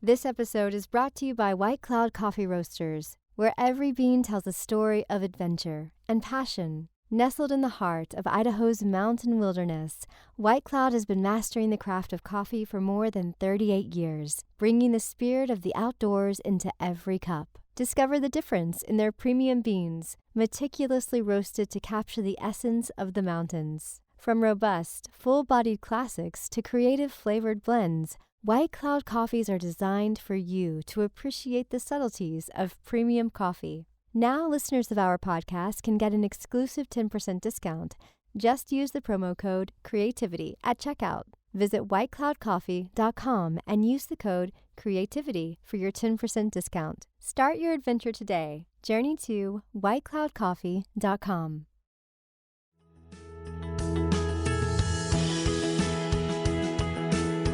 This episode is brought to you by White Cloud Coffee Roasters, where every bean tells a story of adventure and passion. Nestled in the heart of Idaho's mountain wilderness, White Cloud has been mastering the craft of coffee for more than 38 years, bringing the spirit of the outdoors into every cup. Discover the difference in their premium beans, meticulously roasted to capture the essence of the mountains. From robust, full-bodied classics to creative flavored blends, White Cloud coffees are designed for you to appreciate the subtleties of premium coffee. Now, listeners of our podcast can get an exclusive 10% discount. Just use the promo code CREATIVITY at checkout. Visit whitecloudcoffee.com and use the code CREATIVITY for your 10% discount. Start your adventure today. Journey to whitecloudcoffee.com.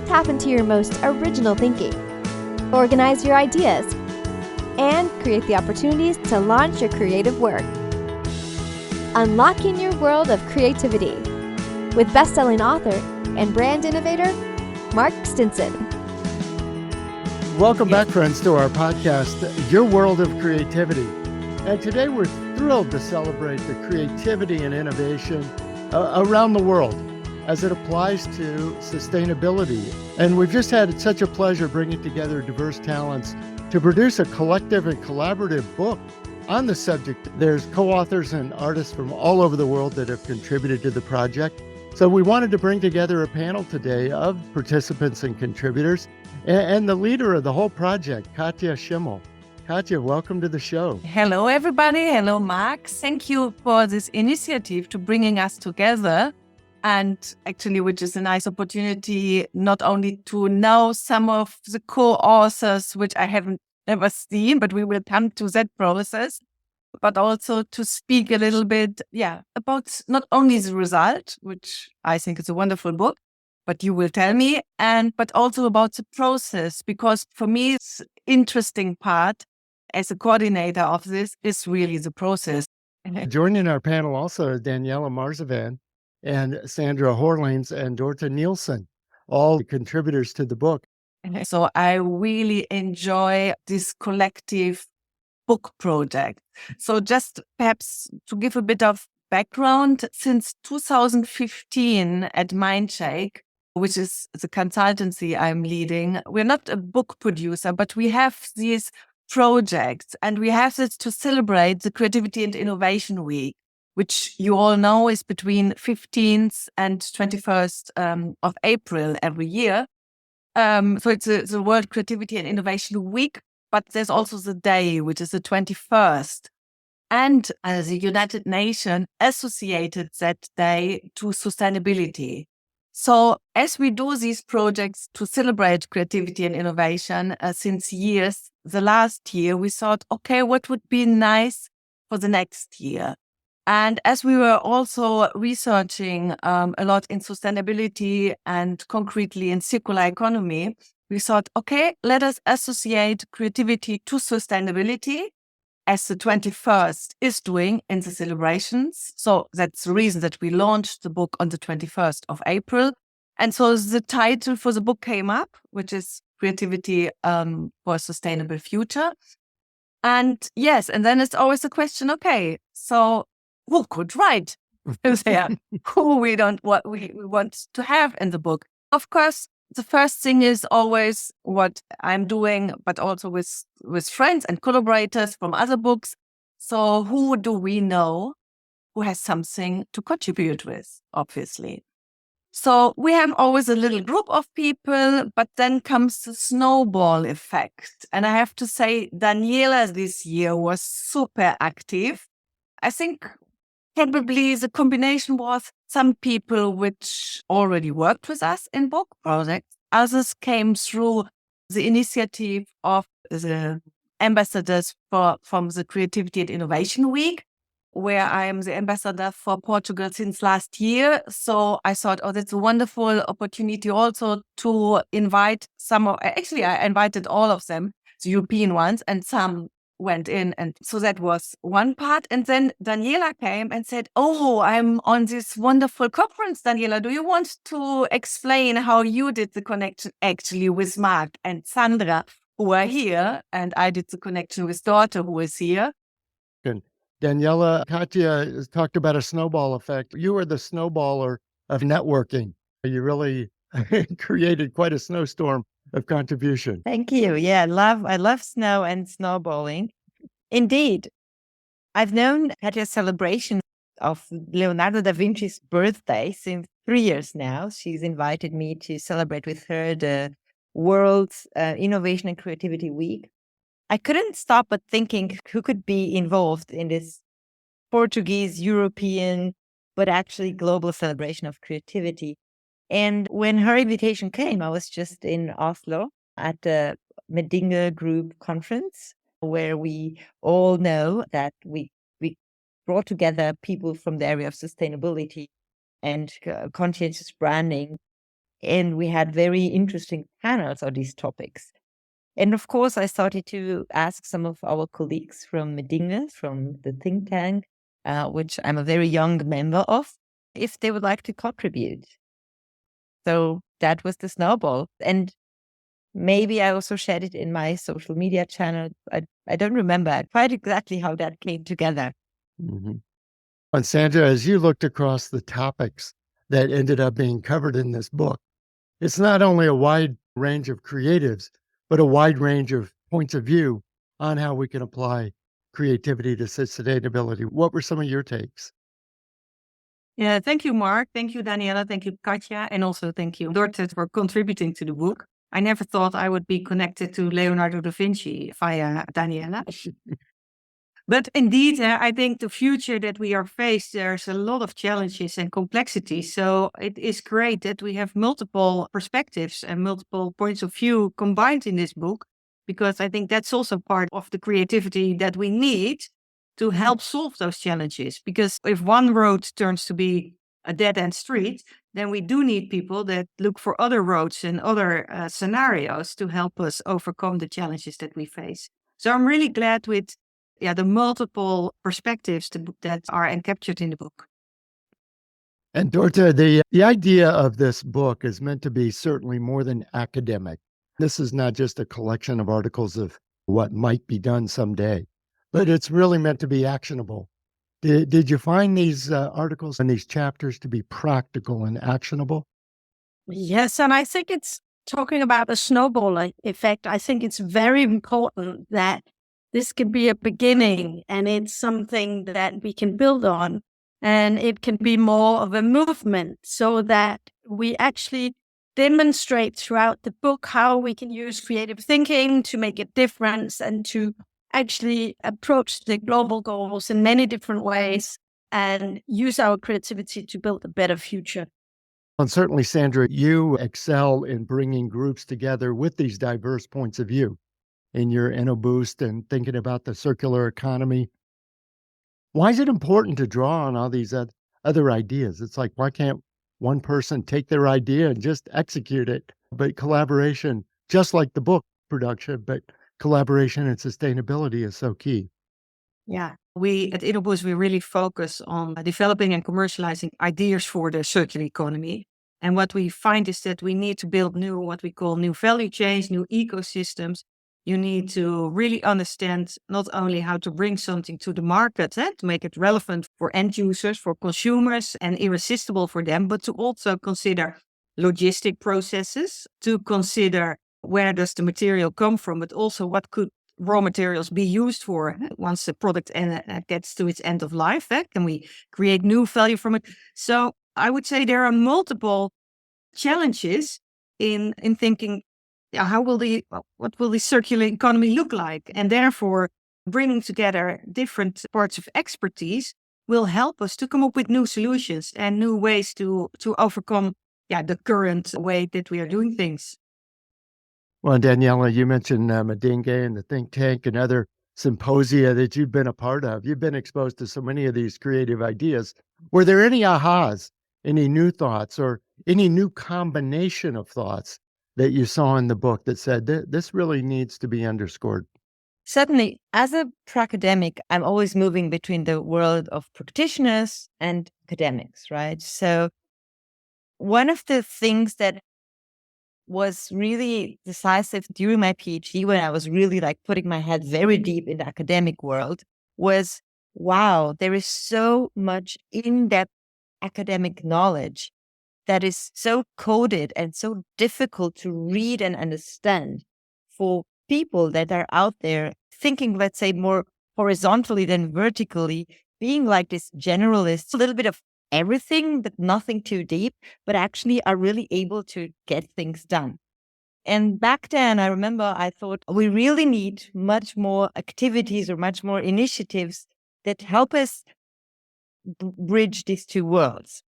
Tap into your most original thinking. Organize your ideas and create the opportunities to launch your creative work. Unlocking your world of creativity with best-selling author and brand innovator, Mark Stinson. Welcome back, friends, to our podcast, Your World of Creativity. And today we're thrilled to celebrate the creativity and innovation around the world as it applies to sustainability. And we've just had such a pleasure bringing together diverse talents to produce a collective and collaborative book on the subject. There's co-authors and artists from all over the world that have contributed to the project. So we wanted to bring together a panel today of participants and contributors and the leader of the whole project, Katja Tschimmel. Katja, welcome to the show. Hello, everybody. Hello, Mark. Thank you for this initiative to bringing us together. And actually, which is a nice opportunity, not only to know some of the co-authors, which I haven't never seen, but we will come to that process, but also to speak a little bit, about not only the result, which I think is a wonderful book, but you will tell me, but also about the process, because for me, it's interesting part as a coordinator of this is really the process. Joining our panel also is Daniela Marzavan and Sandra Horlings and Dorte Nielsen, all contributors to the book. So I really enjoy this collective book project. So just perhaps to give a bit of background, since 2015 at Mindshake, which is the consultancy I'm leading, we're not a book producer, but we have these projects and we have this to celebrate the Creativity and Innovation Week, which you all know is between 15th and 21st of April every year. So it's the World Creativity and Innovation Week, but there's also the day, which is the 21st. And the United Nations associated that day to sustainability. So as we do these projects to celebrate creativity and innovation since years, the last year we thought, okay, what would be nice for the next year? And as we were also researching a lot in sustainability and concretely in circular economy, we thought, okay, let us associate creativity to sustainability as the 21st is doing in the celebrations. So that's the reason that we launched the book on the 21st of April. And so the title for the book came up, which is Creativity for a Sustainable Future. And yes, and then it's always a question, okay, so who could write there? Who what we want to have in the book? Of course, the first thing is always what I'm doing, but also with friends and collaborators from other books. So who do we know who has something to contribute with, obviously? So we have always a little group of people, but then comes the snowball effect. And I have to say, Daniela this year was super active. I think probably the combination was some people which already worked with us in book projects. Others came through the initiative of the ambassadors from the Creativity and Innovation Week, where I am the ambassador for Portugal since last year. So I thought, that's a wonderful opportunity also to invite I invited all of them, the European ones, and some went in. And so that was one part. And then Daniela came and said, "Oh, I'm on this wonderful conference, Daniela. Do you want to explain how you did the connection actually with Mark and Sandra, who are here? And I did the connection with Dorte, who is here." And Daniela, Katja has talked about a snowball effect. You are the snowballer of networking. You really created quite a snowstorm of contribution. Thank you. Yeah, I love snow and snowballing. Indeed, I've known Katja's celebration of Leonardo da Vinci's birthday since 3 years now. She's invited me to celebrate with her the World's Innovation and Creativity Week. I couldn't stop but thinking who could be involved in this Portuguese, European, but actually global celebration of creativity. And when her invitation came, I was just in Oslo at the Medinge Group conference, where we all know that we brought together people from the area of sustainability and conscientious branding. And we had very interesting panels on these topics. And of course, I started to ask some of our colleagues from Medinge, from the think tank, which I'm a very young member of, if they would like to contribute. So that was the snowball. And maybe I also shared it in my social media channel. I don't remember quite exactly how that came together. Mm-hmm. And Sandra, as you looked across the topics that ended up being covered in this book, it's not only a wide range of creatives, but a wide range of points of view on how we can apply creativity to sustainability. What were some of your takes? Yeah, thank you, Mark. Thank you, Daniela. Thank you, Katja. And also thank you, Dorte, for contributing to the book. I never thought I would be connected to Leonardo da Vinci via Daniela. But indeed, I think the future that we are faced, there's a lot of challenges and complexity. So it is great that we have multiple perspectives and multiple points of view combined in this book, because I think that's also part of the creativity that we need to help solve those challenges. Because if one road turns to be a dead-end street, then we do need people that look for other roads and other scenarios to help us overcome the challenges that we face. So I'm really glad with the multiple perspectives that are encaptured in the book. And Dorte, the idea of this book is meant to be certainly more than academic. This is not just a collection of articles of what might be done someday, but it's really meant to be actionable. Did you find these articles and these chapters to be practical and actionable? Yes, and I think it's talking about a snowball effect. I think it's very important that this can be a beginning and it's something that we can build on, and it can be more of a movement so that we actually demonstrate throughout the book how we can use creative thinking to make a difference and to actually approach the global goals in many different ways and use our creativity to build a better future. And certainly, Sandra, you excel in bringing groups together with these diverse points of view in your InnoBoost and thinking about the circular economy. Why is it important to draw on all these other ideas? It's like, why can't one person take their idea and just execute it? But collaboration, just like the book production, but collaboration and sustainability is so key. Yeah, we at InnoBoost, we really focus on developing and commercializing ideas for the circular economy. And what we find is that we need to build what we call new value chains, new ecosystems. You need to really understand not only how to bring something to the market, to make it relevant for end users, for consumers, and irresistible for them, but to also consider logistic processes, to consider where does the material come from, but also what could raw materials be used for once the product gets to its end of life. Can we create new value from it? So I would say there are multiple challenges in thinking, what will the circular economy look like? And therefore, bringing together different parts of expertise will help us to come up with new solutions and new ways to overcome the current way that we are doing things. Well, Daniela, you mentioned Medinge and the think tank and other symposia that you've been a part of. You've been exposed to so many of these creative ideas. Were there any ahas, any new thoughts, or any new combination of thoughts that you saw in the book that said this really needs to be underscored? suddenly, as a academic, I'm always moving between the world of practitioners and academics, right? So one of the things that was really decisive during my PhD, when I was really like putting my head very deep in the academic world, was wow, there is so much in-depth academic knowledge that is so coded and so difficult to read and understand for people that are out there thinking, let's say, more horizontally than vertically, being like this generalist, a little bit of everything, but nothing too deep, but actually are really able to get things done. And back then, I remember I thought we really need much more activities or much more initiatives that help us bridge these two worlds.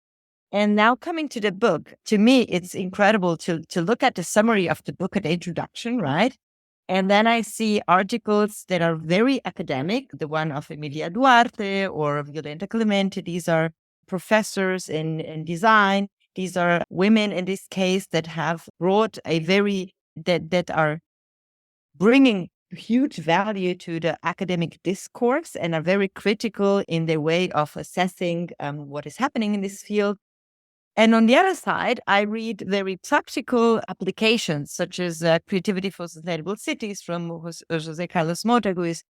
And now coming to the book, to me, it's incredible to look at the summary of the book at the introduction, right? And then I see articles that are very academic, the one of Emilia Duarte or Violeta Clemente. These are professors in design. These are women in this case that have brought that are bringing huge value to the academic discourse and are very critical in their way of assessing what is happening in this field. And on the other side, I read very practical applications, such as Creativity for Sustainable Cities from José Carlos Mota, who is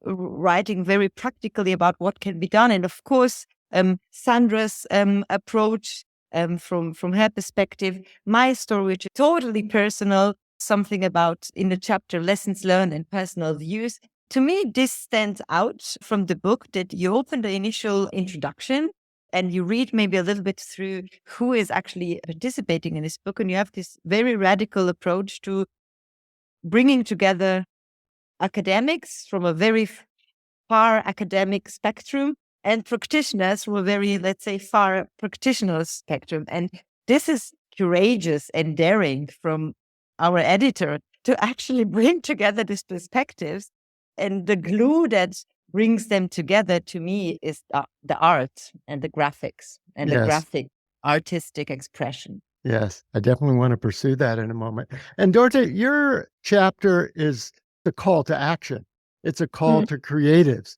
writing very practically about what can be done. And of course, Sandra's approach from her perspective, my story, which is totally personal, something about in the chapter Lessons Learned and Personal Views. To me, this stands out from the book that you open the initial introduction and you read maybe a little bit through who is actually participating in this book. And you have this very radical approach to bringing together academics from a very far academic spectrum and practitioners from a very, let's say, far practitioner spectrum. And this is courageous and daring from our editor to actually bring together these perspectives. And the glue that brings them together to me is the art and the graphics and the graphic artistic expression. Yes, I definitely want to pursue that in a moment. And Dorte, your chapter is the call to action. It's a call to creatives.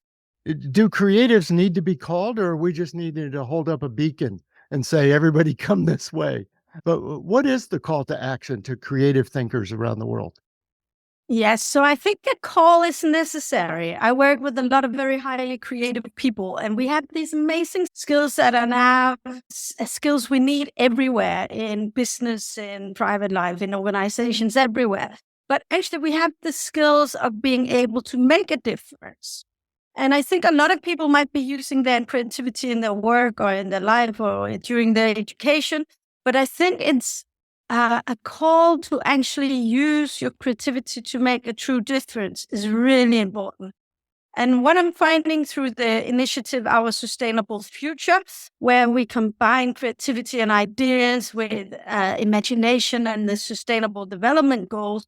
Do creatives need to be called, or are we just needing to hold up a beacon and say, everybody come this way? But what is the call to action to creative thinkers around the world? Yes, so I think a call is necessary. I work with a lot of very highly creative people, and we have these amazing skills that are now skills we need everywhere in business, in private life, in organizations, everywhere. But actually, we have the skills of being able to make a difference. And I think a lot of people might be using their creativity in their work or in their life or during their education. But I think it's a call to actually use your creativity to make a true difference is really important. And what I'm finding through the initiative, Our Sustainable Future, where we combine creativity and ideas with imagination and the Sustainable Development Goals,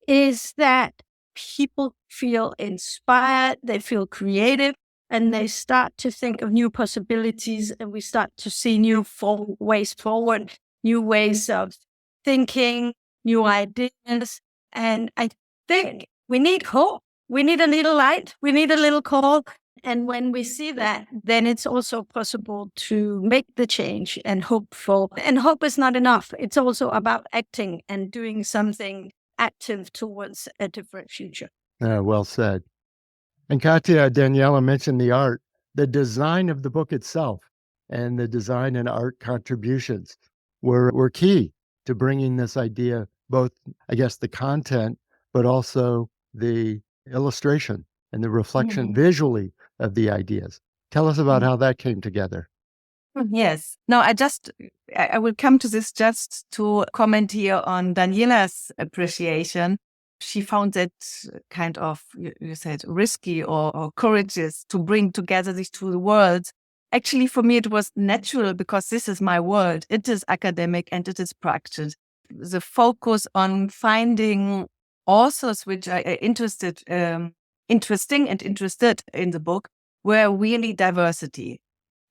is that people feel inspired, they feel creative, and they start to think of new possibilities, and we start to see new ways forward, new ways of thinking, new ideas. And I think we need hope. We need a little light. We need a little call. And when we see that, then it's also possible to make the change and hopeful. And hope is not enough. It's also about acting and doing something active towards a different future. Well said. And Katja, Daniela mentioned the art, the design of the book itself, and the design and art contributions were key to bringing this idea, both, I guess, the content, but also the illustration and the reflection visually of the ideas. Tell us about how that came together. Yes. No, I will come to this just to comment here on Daniela's appreciation. She found it kind of, you said, risky or courageous to bring together these two worlds. Actually, for me, it was natural because this is my world. It is academic and it is practice. The focus on finding authors which are interesting and interested in the book were really diversity.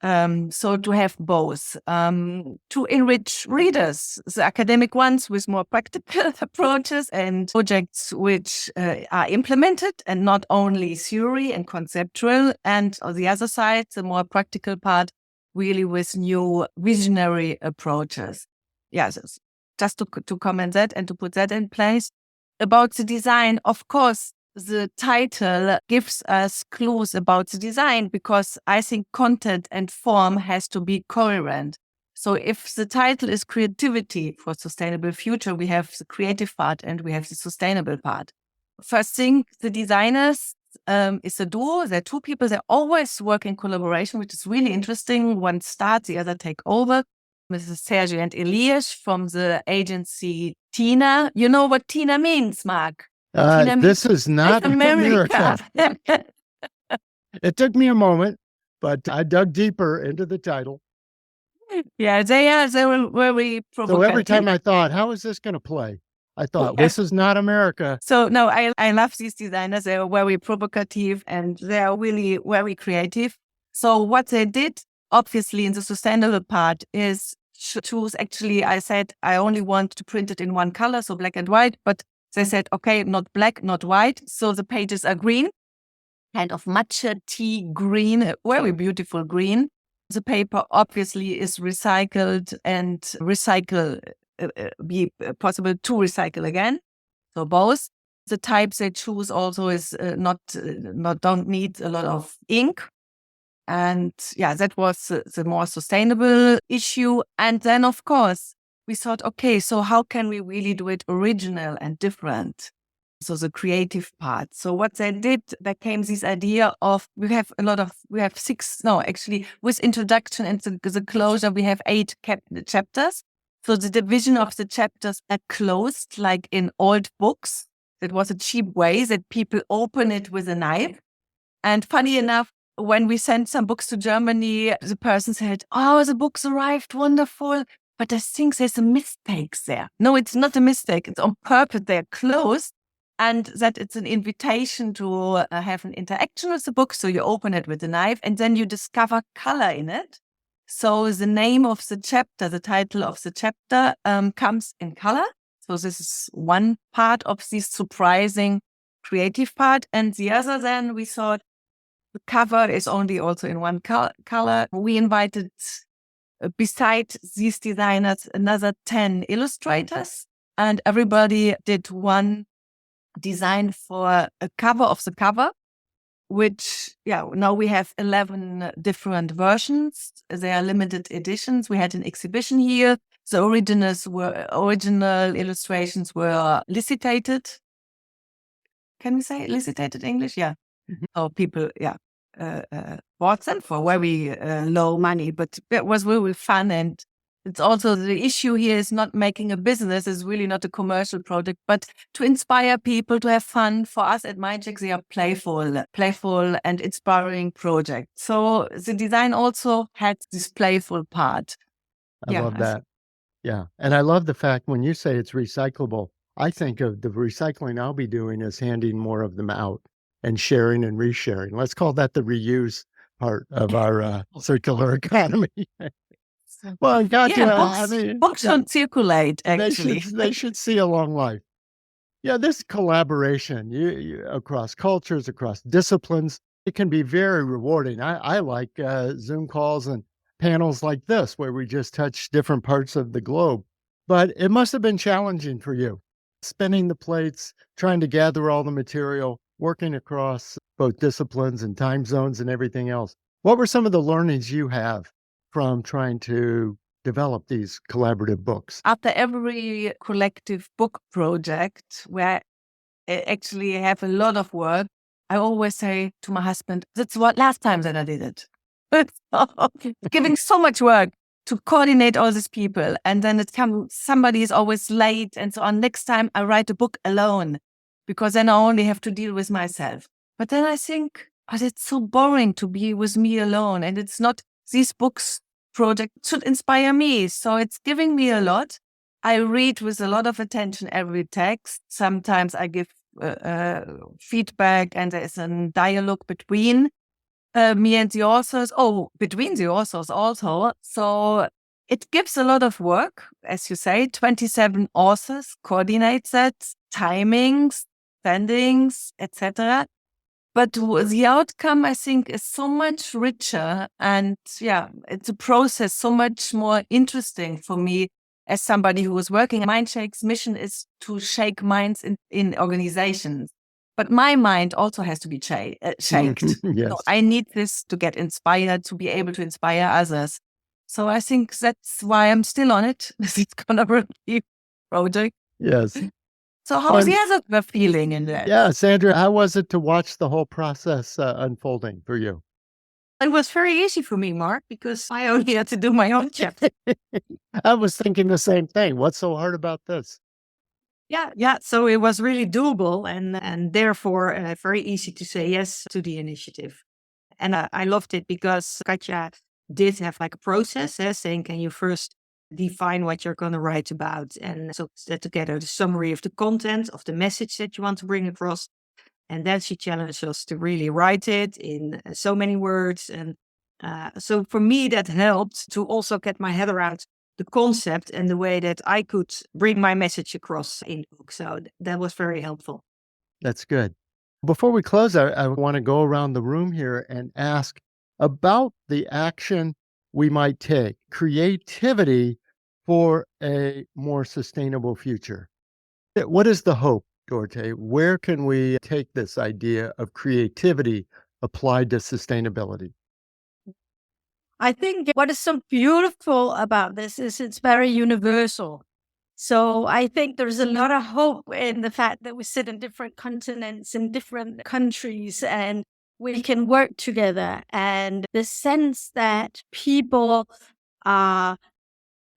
So to have both, to enrich readers, the academic ones with more practical approaches and projects which are implemented and not only theory and conceptual. And on the other side, the more practical part, really with new visionary approaches. Yes, just to comment that and to put that in place. About the design, of course, the title gives us clues about the design, because I think content and form has to be coherent. So if the title is creativity for sustainable future, we have the creative part and we have the sustainable part. First thing, the designers is a duo. There are two people. They always work in collaboration, which is really interesting. One starts, the other take over. Mrs. Sergio and Elias from the agency Tina. You know what Tina means, Mark? This is not America. America. It took me a moment, but I dug deeper into the title. Yeah, they were very provocative. So every time I thought, how is this going to play? I thought, this is not America. So no, I love these designers. They are very provocative and they are really very creative. So what they did, obviously, in the sustainable part is choose, actually, I said, I only want to print it in one color, so black and white, but they said, okay, not black, not white. So the pages are green, kind of matcha tea green, a very beautiful green. The paper obviously is recycled and be possible to recycle again. So both. The types they choose also is don't need a lot of ink. And yeah, that was the more sustainable issue. And then, of course, we thought, okay, so how can we really do it original and different? So the creative part. So what they did, there came this idea of, with introduction and the closure, we have 8 chapters. So the division of the chapters are closed, like in old books. That was a cheap way that people open it with a knife. And funny enough, when we sent some books to Germany, the person said, oh, the books arrived, wonderful. But I think there's a mistake there. No, it's not a mistake. It's on purpose. They're closed. And that it's an invitation to have an interaction with the book. So you open it with a knife and then you discover color in it. So the name of the chapter, the title of the chapter comes in color. So this is one part of this surprising creative part. And the other, then we thought the cover is only also in one color. We invited, beside these designers, another 10 illustrators. And everybody did one design for a cover of the cover, which, now we have 11 different versions. They are limited editions. We had an exhibition here. The original illustrations were licitated. Can we say licitated English? Yeah. Mm-hmm. So people, bought them for very low money, but it was really fun. And it's also, the issue here is not making a business, it's really not a commercial product, but to inspire people to have fun. For us at Mindcheck, they are playful and inspiring projects. So the design also had this playful part. I love that. Yeah. And I love the fact when you say it's recyclable, I think of the recycling I'll be doing as handing more of them out and sharing and resharing. Let's call that the reuse part of our circular economy. Well, and Katja, books don't circulate, actually. They should see a long life. Yeah, this collaboration you across cultures, across disciplines, it can be very rewarding. I like Zoom calls and panels like this, where we just touch different parts of the globe. But it must have been challenging for you, spinning the plates, trying to gather all the material, working across both disciplines and time zones and everything else. What were some of the learnings you have from trying to develop these collaborative books? After every collective book project, where I actually have a lot of work, I always say to my husband, that's what last time that I did it. Giving so much work to coordinate all these people. And then somebody is always late and so on. Next time I write a book alone, because then I only have to deal with myself. But then I think, it's so boring to be with me alone. And it's not, these books project should inspire me. So it's giving me a lot. I read with a lot of attention every text. Sometimes I give feedback and there's a dialogue between. me and the authors, between the authors also. So it gives a lot of work, as you say, 27 authors coordinate that, timings, standings, etc. But the outcome, I think, is so much richer. And it's a process so much more interesting for me as somebody who is working. Mindshake's mission is to shake minds in organizations. But my mind also has to be shaked. Yes. So I need this to get inspired, to be able to inspire others. So I think that's why I'm still on it. This is a collaborative project. Yes. So how's the other feeling in that? Yeah, Sandra, how was it to watch the whole process unfolding for you? It was very easy for me, Mark, because I only had to do my own chapter. I was thinking the same thing. What's so hard about this? Yeah. So it was really doable and therefore very easy to say yes to the initiative. And I loved it because Katja did have like a process, saying, can you first define what you're going to write about? And so set together the summary of the content of the message that you want to bring across. And then she challenged us to really write it in so many words. And so for me, that helped to also get my head around the concept and the way that I could bring my message across in the book. So that was very helpful. That's good. Before we close, I want to go around the room here and ask about the action we might take, creativity for a more sustainable future. What is the hope, Dorte? Where can we take this idea of creativity applied to sustainability? I think what is so beautiful about this is it's very universal. So I think there's a lot of hope in the fact that we sit in different continents, in different countries, and we can work together. And the sense that people are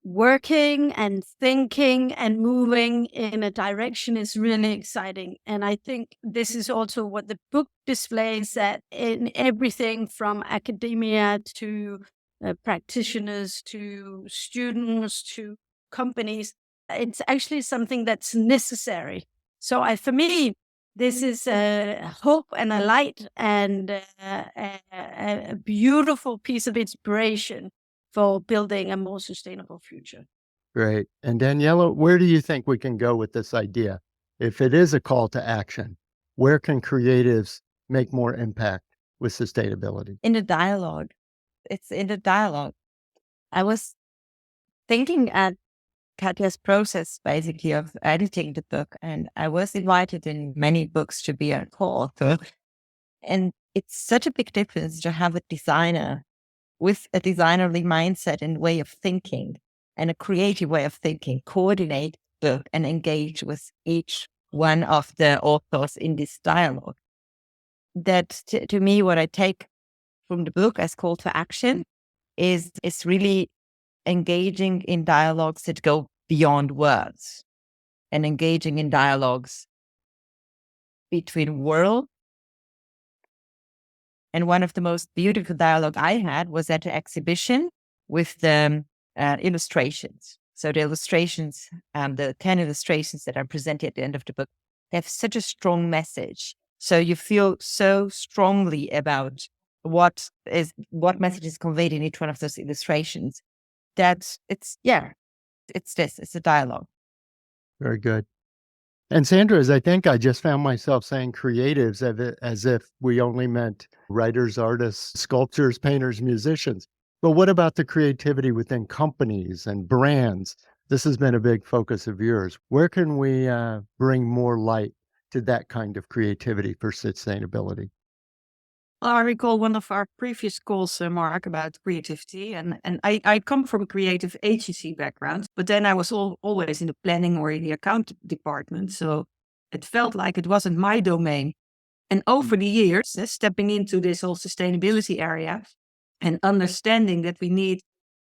working and thinking and moving in a direction is really exciting. And I think this is also what the book displays, that in everything from academia to practitioners to students to companies, it's actually something that's necessary. So for me, this is a hope and a light and a beautiful piece of inspiration for building a more sustainable future. Great. And Daniela, where do you think we can go with this idea? If it is a call to action, where can creatives make more impact with sustainability? In the dialogue. It's in the dialogue. I was thinking at Katja's process, basically, of editing the book, and I was invited in many books to be a co-author. And it's such a big difference to have a designer with a designerly mindset and way of thinking and a creative way of thinking, coordinate the book and engage with each one of the authors in this dialogue. That to me, what I take from the book as call to action is really engaging in dialogues that go beyond words and engaging in dialogues between worlds. And one of the most beautiful dialogue I had was at the exhibition with the illustrations. So the illustrations, the 10 illustrations that are presented at the end of the book, they have such a strong message. So you feel so strongly about what message is conveyed in each one of those illustrations, that it's a dialogue. Very good. And Sandra, I think I just found myself saying creatives as if we only meant writers, artists, sculptors, painters, musicians. But what about the creativity within companies and brands? This has been a big focus of yours. Where can we bring more light to that kind of creativity for sustainability? I recall one of our previous calls, Mark, about creativity. And I come from a creative agency background, but then I was always in the planning or in the account department. So it felt like it wasn't my domain. And over the years, stepping into this whole sustainability area and understanding that we need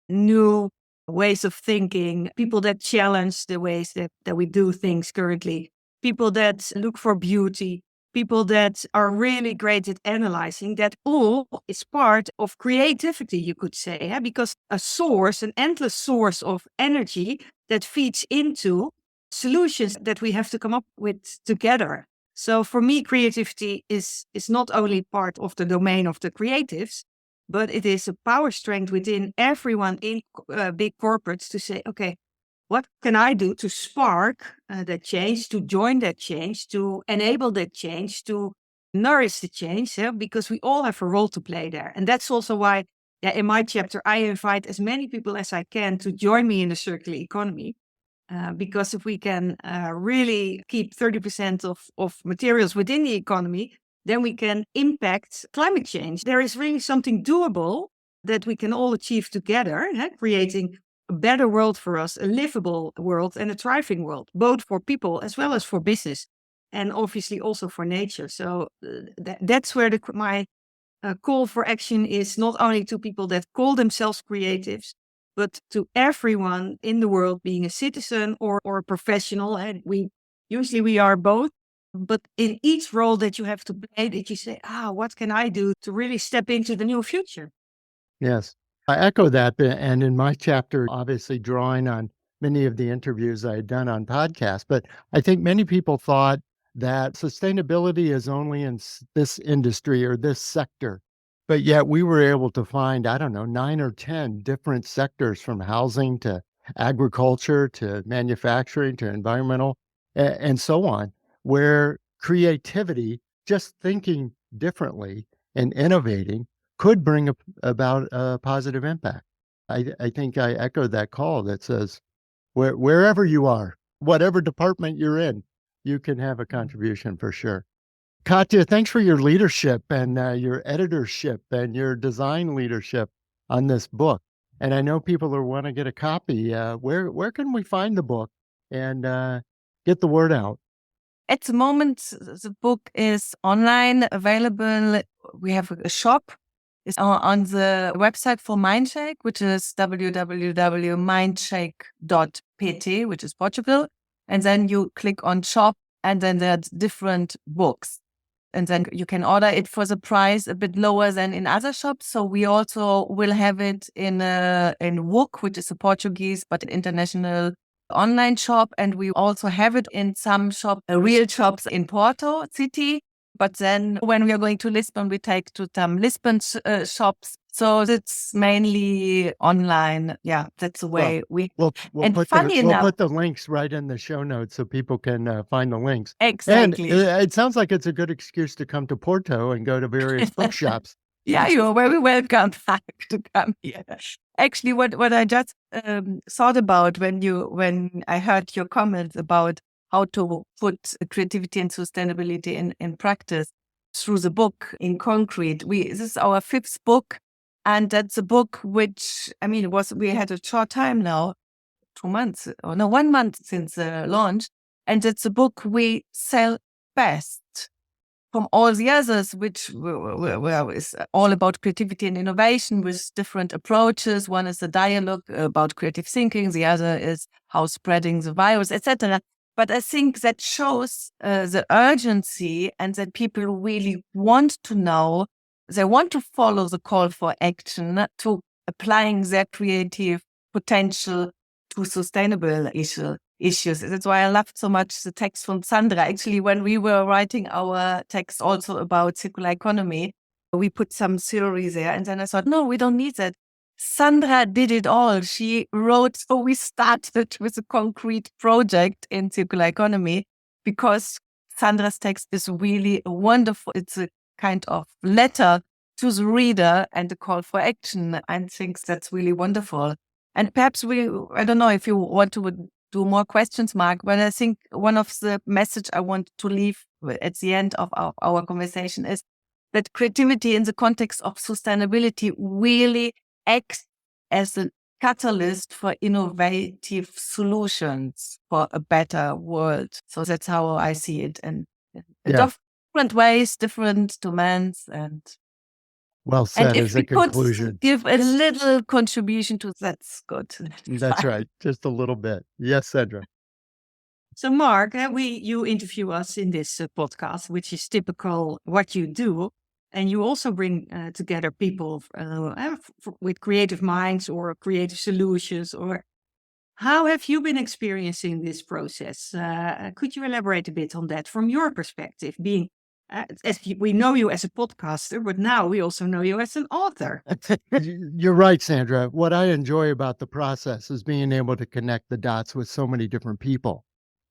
new ways of thinking, people that challenge the ways that we do things currently, people that look for beauty, people that are really great at analyzing, that all is part of creativity, you could say, because an endless source of energy that feeds into solutions that we have to come up with together. So for me, creativity is not only part of the domain of the creatives, but it is a power strength within everyone in big corporates to say, okay, what can I do to spark that change, to join that change, to enable that change, to nourish the change? Yeah? Because we all have a role to play there. And that's also why in my chapter, I invite as many people as I can to join me in the circular economy. Because if we can really keep 30% of materials within the economy, then we can impact climate change. There is really something doable that we can all achieve together, creating a better world for us, a livable world and a thriving world, both for people as well as for business, and obviously also for nature. So that's where my call for action is, not only to people that call themselves creatives, but to everyone in the world, being a citizen or a professional. And we are both, but in each role that you have to play, that you say, what can I do to really step into the new future? Yes, I echo that. And in my chapter, obviously drawing on many of the interviews I had done on podcasts, but I think many people thought that sustainability is only in this industry or this sector. But yet we were able to find, 9 or 10 different sectors, from housing to agriculture to manufacturing to environmental and so on, where creativity, just thinking differently and innovating, could bring about a positive impact. I think I echo that call that says, wherever you are, whatever department you're in, you can have a contribution for sure. Katja, thanks for your leadership and your editorship and your design leadership on this book. And I know people who want to get a copy. Where can we find the book and get the word out? At the moment, the book is online available. We have a shop. It's on the website for Mindshake, which is www.mindshake.pt, which is Portugal. And then you click on shop, and then there are different books. And then you can order it for the price a bit lower than in other shops. So we also will have it in WOOC, which is a Portuguese but international online shop. And we also have it in some real shops in Porto City. But then when we are going to Lisbon, we take to some Lisbon shops. So it's mainly online. Yeah, that's the way we'll put the links right in the show notes so people can find the links. Exactly. And it sounds like it's a good excuse to come to Porto and go to various bookshops. Yeah, you're very welcome to come here. Actually, what I just thought about when I heard your comments about how to put creativity and sustainability in practice through the book in concrete. This is our 5th book. And that's a book which, we had a short time now, 1 month since the launch. And it's a book we sell best from all the others, which is all about creativity and innovation with different approaches. One is a dialogue about creative thinking. The other is how spreading the virus, etc. But I think that shows the urgency, and that people really want to know. They want to follow the call for action to applying their creative potential to sustainable issues. That's why I loved so much the text from Sandra. Actually, when we were writing our text also about circular economy, we put some theory there. And then I thought, no, we don't need that. Sandra did it all. She wrote, so we started with a concrete project in circular economy, because Sandra's text is really wonderful. It's a kind of letter to the reader and a call for action. I think that's really wonderful. And perhaps I don't know if you want to do more questions, Mark, but I think one of the message I want to leave at the end of our conversation is that creativity in the context of sustainability really acts as a catalyst for innovative solutions for a better world. So that's how I see it. And different ways, different domains, and well said as a conclusion. Give a little contribution to that's good. That's right, just a little bit. Yes, Sandra. So, Mark, you interview us in this podcast, which is typical what you do, and you also bring together people with creative minds or creative solutions. Or How have you been experiencing this process? Could you elaborate a bit on that from your perspective, being we know you as a podcaster, but now we also know you as an author. You're right, Sandra. What I enjoy about the process is being able to connect the dots with so many different people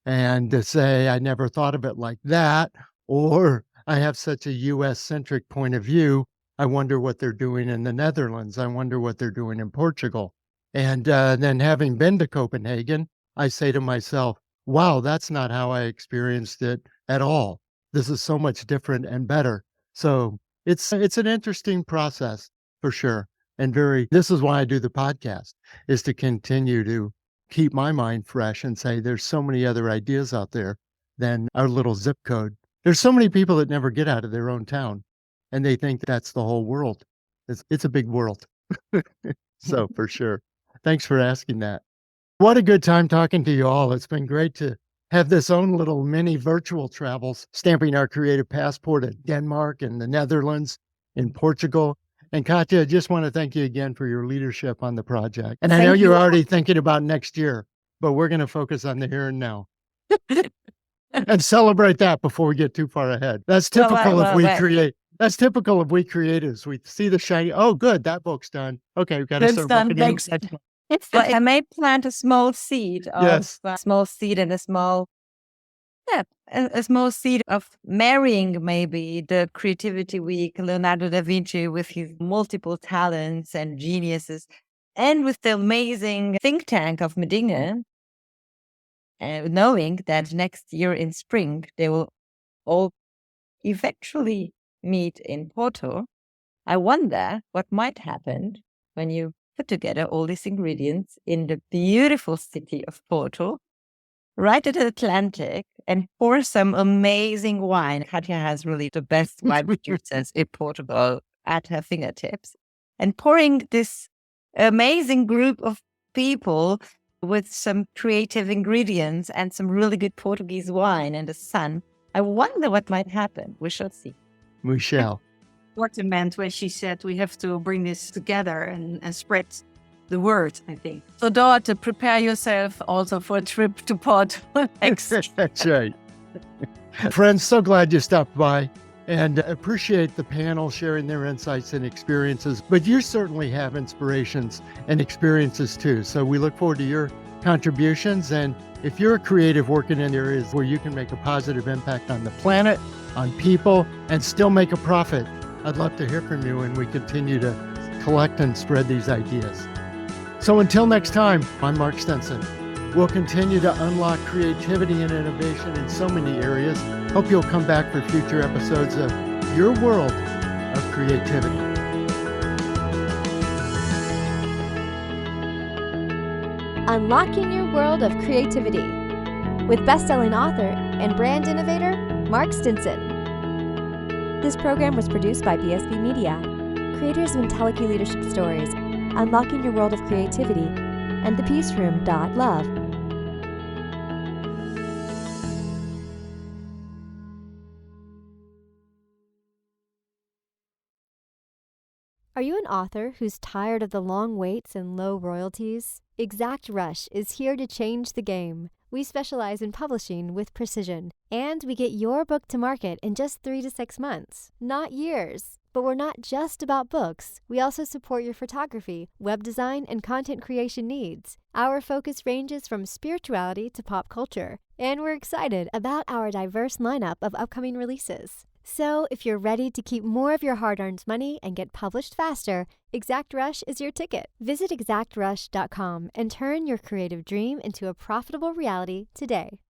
and to say, I never thought of it like that, or I have such a US-centric point of view. I wonder what they're doing in the Netherlands. I wonder what they're doing in Portugal. And then having been to Copenhagen, I say to myself, wow, that's not how I experienced it at all. This is so much different and better. So it's an interesting process for sure. And this is why I do the podcast, is to continue to keep my mind fresh and say there's so many other ideas out there than our little zip code. There's so many people that never get out of their own town and they think that's the whole world. It's a big world. So for sure. Thanks for asking that. What a good time talking to you all. It's been great to have this own little mini virtual travels, stamping our creative passport at Denmark and the Netherlands, in Portugal. And Katja, I just want to thank you again for your leadership on the project. And I know you're already thinking about next year, but we're going to focus on the here and now. And celebrate that before we get too far ahead. That's typical if we create. That's typical of we creatives. We see the shiny, oh, good, that book's done. Okay, we've got to start working on it. But I may plant a small seed of a small seed of marrying maybe the Creativity Week, Leonardo da Vinci with his multiple talents and geniuses, and with the amazing think tank of Medina, knowing that next year in spring they will all eventually meet in Porto. I wonder what might happen when you put together all these ingredients in the beautiful city of Porto, right at the Atlantic, and pour some amazing wine. Katja has really the best wine producers in Portugal at her fingertips. And pouring this amazing group of people with some creative ingredients and some really good Portuguese wine and the sun, I wonder what might happen. We shall see. We shall. Dorte meant when she said we have to bring this together and spread the word, I think. So Dorte, prepare yourself also for a trip to Porto. That's right. Friends, so glad you stopped by and appreciate the panel sharing their insights and experiences. But you certainly have inspirations and experiences too. So we look forward to your contributions. And if you're a creative working in areas where you can make a positive impact on the planet, on people, and still make a profit, I'd love to hear from you, and we continue to collect and spread these ideas. So until next time, I'm Mark Stenson. We'll continue to unlock creativity and innovation in so many areas. Hope you'll come back for future episodes of Your World of Creativity. Unlocking Your World of Creativity with best-selling author and brand innovator, Mark Stinson. This program was produced by BSB Media, creators of IntelliKey Leadership Stories, Unlocking Your World of Creativity, and thepeaceroom.love. Are you an author who's tired of the long waits and low royalties? Exact Rush is here to change the game. We specialize in publishing with precision, and we get your book to market in just 3 to 6 months, not years. But we're not just about books. We also support your photography, web design, and content creation needs. Our focus ranges from spirituality to pop culture, and we're excited about our diverse lineup of upcoming releases. So if you're ready to keep more of your hard-earned money and get published faster, Exact Rush is your ticket. Visit exactrush.com and turn your creative dream into a profitable reality today.